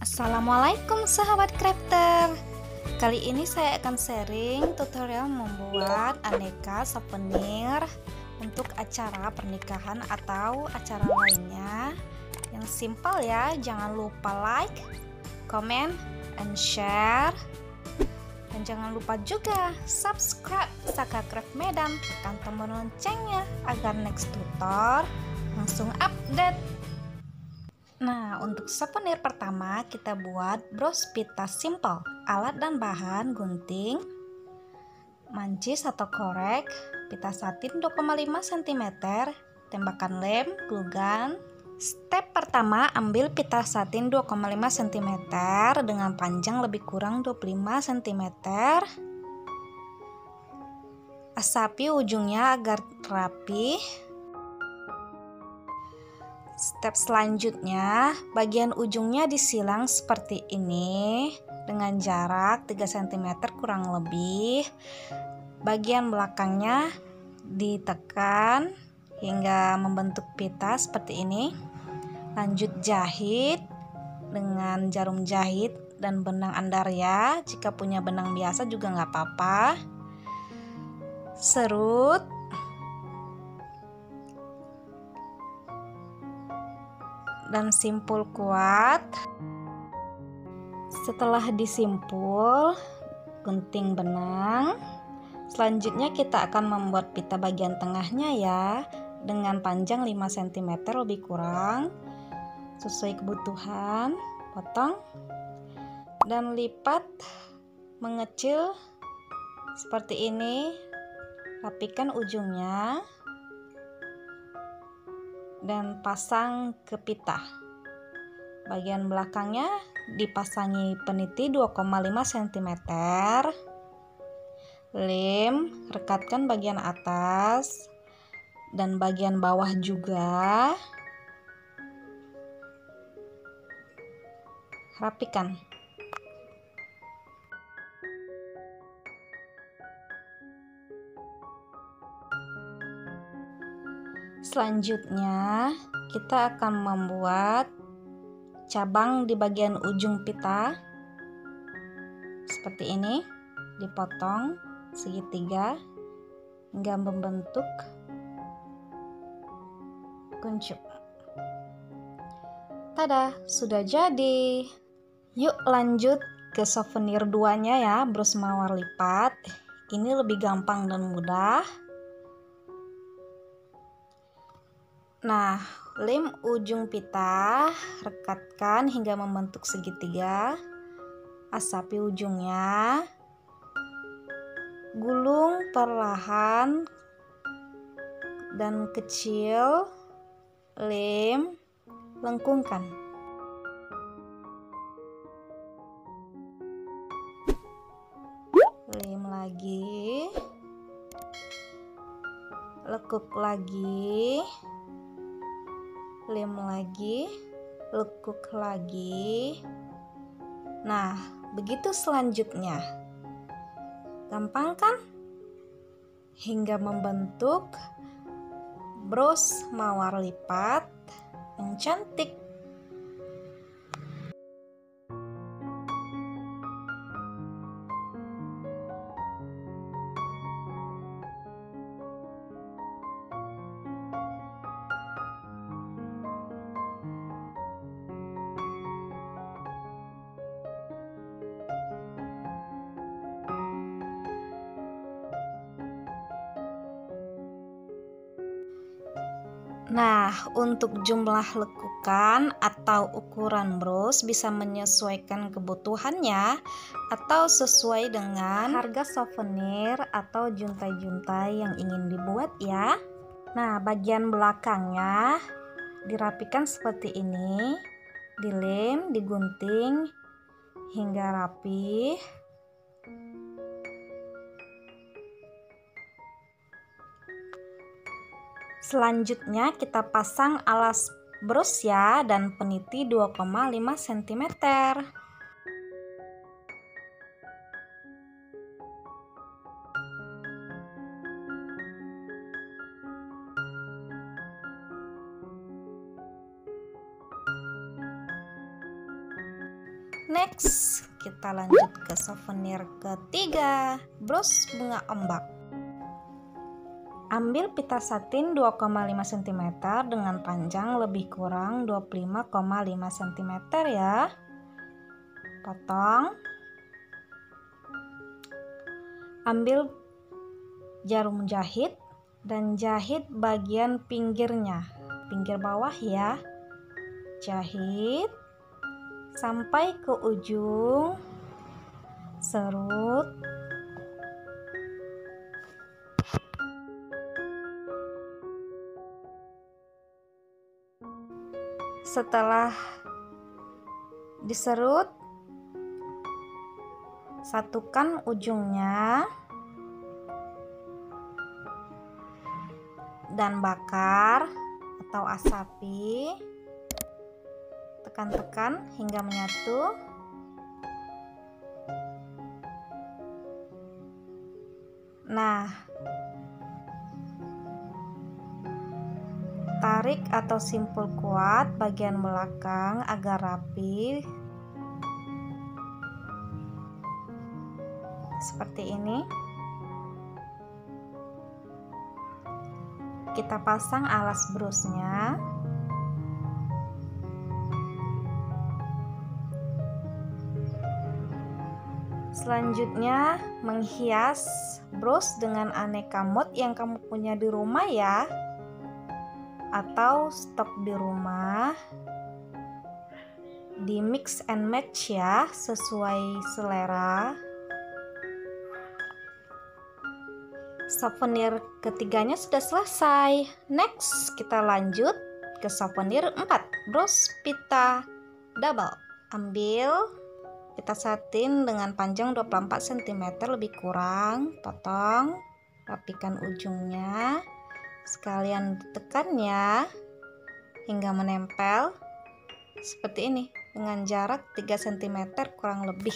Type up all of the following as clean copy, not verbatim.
Assalamualaikum sahabat crafter. Kali ini saya akan sharing tutorial membuat aneka souvenir untuk acara pernikahan atau acara lainnya yang simpel ya. Jangan lupa like, comment, and share. Dan jangan lupa juga subscribe Saka Craft Medan, tekan tombol loncengnya agar next tutor langsung update. Nah, untuk souvenir pertama kita buat bros pita simple. Alat dan bahan gunting, mancis atau korek, pita satin 2,5 cm, tembakan lem, glue gun. Step pertama, ambil pita satin 2,5 cm dengan panjang lebih kurang 25 cm. Asapi ujungnya agar rapi. Step selanjutnya, bagian ujungnya disilang seperti ini dengan jarak 3 cm kurang lebih. Bagian belakangnya ditekan hingga membentuk pita seperti ini. Lanjut jahit dengan jarum jahit dan benang Andaria. Jika punya benang biasa juga nggak apa-apa. Serut. Dan simpul kuat. Setelah disimpul, gunting benang. Selanjutnya kita akan membuat pita bagian tengahnya ya, dengan panjang 5 cm lebih kurang sesuai kebutuhan. Potong dan lipat mengecil seperti ini. Rapikan ujungnya dan pasang ke pita. Bagian belakangnya dipasangi peniti 2,5 cm. Lem, rekatkan bagian atas dan bagian bawah juga. Rapikan. Selanjutnya kita akan membuat cabang di bagian ujung pita seperti ini, dipotong segitiga hingga membentuk kuncup. Tada, sudah jadi. Yuk lanjut ke souvenir duanya ya, bros mawar lipat. Ini lebih gampang dan mudah. Nah, lem ujung pita, rekatkan hingga membentuk segitiga. Asapi ujungnya. Gulung perlahan dan kecil. Lem, lengkungkan. Lem lagi. Lekuk lagi. Lem lagi, lekuk lagi. Nah, begitu selanjutnya. Gampang kan? Hingga membentuk bros mawar lipat yang cantik. Nah, untuk jumlah lekukan atau ukuran bros bisa menyesuaikan kebutuhannya atau sesuai dengan harga souvenir atau juntai-juntai yang ingin dibuat ya. Nah, bagian belakangnya dirapikan seperti ini, dilem, digunting hingga rapi. Selanjutnya kita pasang alas bros ya dan peniti 2,5 cm. Next, kita lanjut ke souvenir ketiga, bros bunga ombak. Ambil pita satin 2,5 cm dengan panjang lebih kurang 25,5 cm ya. Potong. Ambil jarum jahit dan jahit bagian pinggirnya, pinggir bawah ya. Jahit sampai ke ujung, serut. Setelah diserut, satukan ujungnya dan bakar atau asapi. Tekan-tekan hingga menyatu. Nah, tarik atau simpul kuat bagian belakang agar rapi. Seperti ini. Kita pasang alas brosnya. Selanjutnya, menghias bros dengan aneka mod yang kamu punya di rumah ya, atau stok di rumah. Di mix and match ya, sesuai selera. Souvenir ketiganya sudah selesai. Next, kita lanjut ke souvenir 4, bros pita double. Ambil pita satin dengan panjang 24 cm lebih kurang, potong, rapikan ujungnya, sekalian tekan ya hingga menempel seperti ini dengan jarak 3 cm kurang lebih.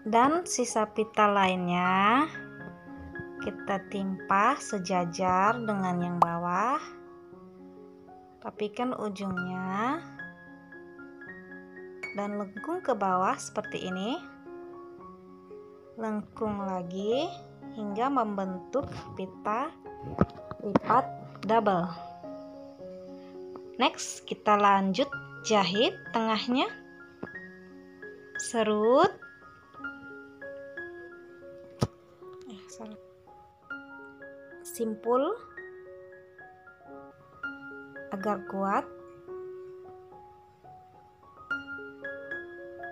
Dan sisa pita lainnya kita timpa sejajar dengan yang bawah, rapikan ujungnya dan lengkung ke bawah seperti ini. Lengkung lagi hingga membentuk pita lipat double. Next, kita lanjut jahit tengahnya. Serut. Simpul agar kuat.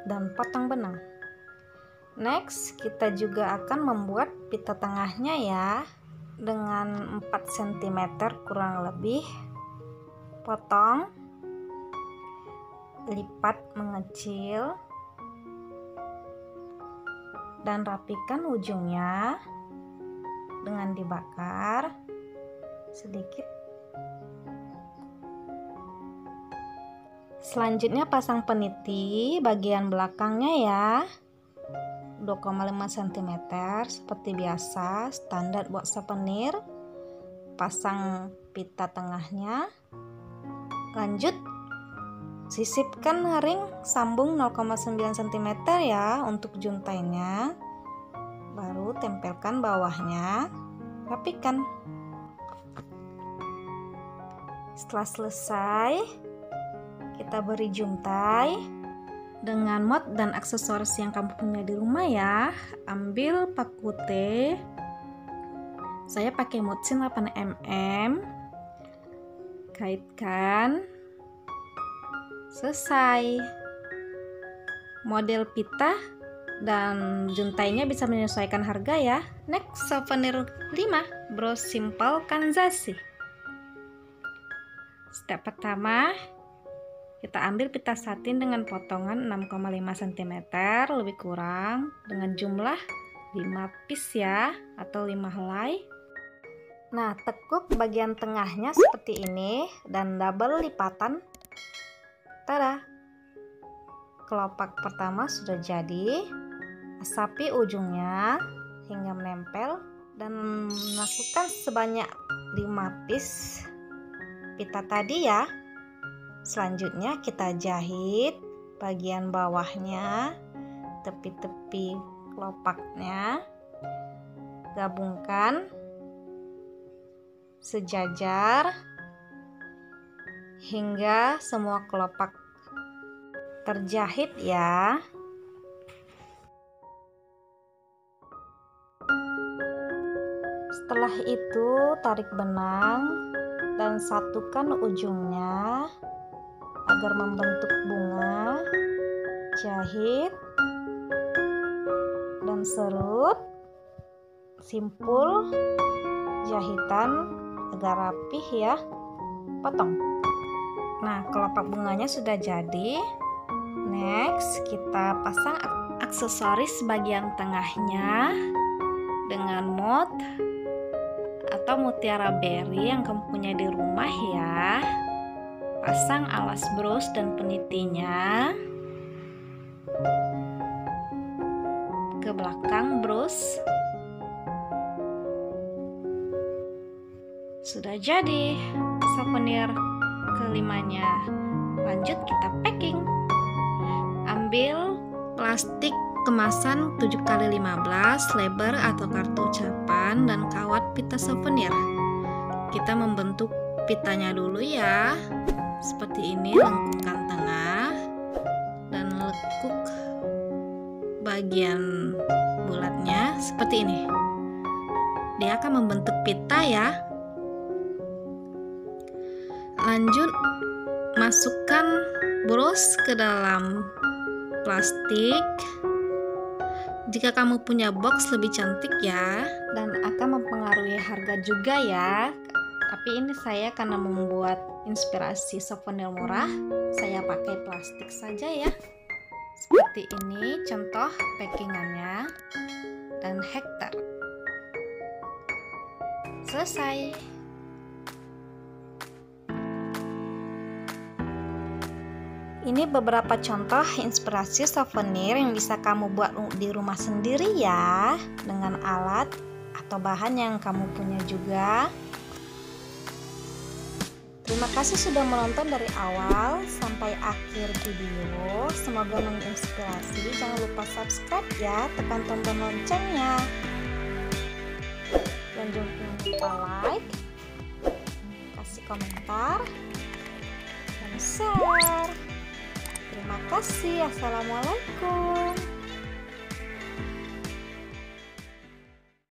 Dan potong benang. Next, kita juga akan membuat pita tengahnya ya, dengan 4 cm kurang lebih. Potong, lipat mengecil, dan rapikan ujungnya dengan dibakar sedikit. Selanjutnya pasang peniti bagian belakangnya ya, 2,5 cm seperti biasa, standar buat souvenir. Pasang pita tengahnya. Lanjut, sisipkan ring sambung 0,9 cm ya untuk juntainya. Baru tempelkan bawahnya, rapikan. Setelah selesai, kita beri juntai dengan mod dan aksesoris yang kamu punya di rumah ya. Ambil paku T, saya pakai motsin 8 mm, kaitkan, selesai. Model pita dan juntainya bisa menyesuaikan harga ya. Next, souvenir 5, bros simple kanzashi. Step pertama, kita ambil pita satin dengan potongan 6,5 cm lebih kurang dengan jumlah 5 piece ya, atau 5 helai. Nah, tekuk bagian tengahnya seperti ini dan double lipatan. Tada! Kelopak pertama sudah jadi. Asapi ujungnya hingga menempel dan lakukan sebanyak 5 piece pita tadi ya. Selanjutnya kita jahit bagian bawahnya, tepi-tepi kelopaknya, gabungkan sejajar hingga semua kelopak terjahit ya. Setelah itu tarik benang dan satukan ujungnya agar membentuk bunga. Jahit dan serut, simpul jahitan agar rapih ya. Potong. Nah, kelopak bunganya sudah jadi. Next, kita pasang aksesoris bagian tengahnya dengan moth atau mutiara berry yang kamu punya di rumah ya. Pasang alas bros dan penitinya ke belakang bros. Sudah jadi souvenir kelimanya. Lanjut kita packing. Ambil plastik kemasan 7x15, lebar atau kartu ucapan, dan kawat pita souvenir. Kita membentuk pitanya dulu ya. Seperti ini, lengkungkan tengah dan lekuk bagian bulatnya seperti ini. Dia akan membentuk pita ya. Lanjut masukkan bros ke dalam plastik. Jika kamu punya box lebih cantik ya, dan akan mempengaruhi harga juga ya. Tapi ini saya karena membuat inspirasi souvenir murah, saya pakai plastik saja ya. Seperti ini contoh packingannya dan hektar. Selesai. Ini beberapa contoh inspirasi souvenir yang bisa kamu buat di rumah sendiri ya, dengan alat atau bahan yang kamu punya juga. Terima kasih sudah menonton dari awal sampai akhir video. Semoga menginspirasi. Jangan lupa subscribe ya, tekan tombol loncengnya. Dan jangan lupa like, kasih komentar, dan share. Terima kasih. Assalamualaikum.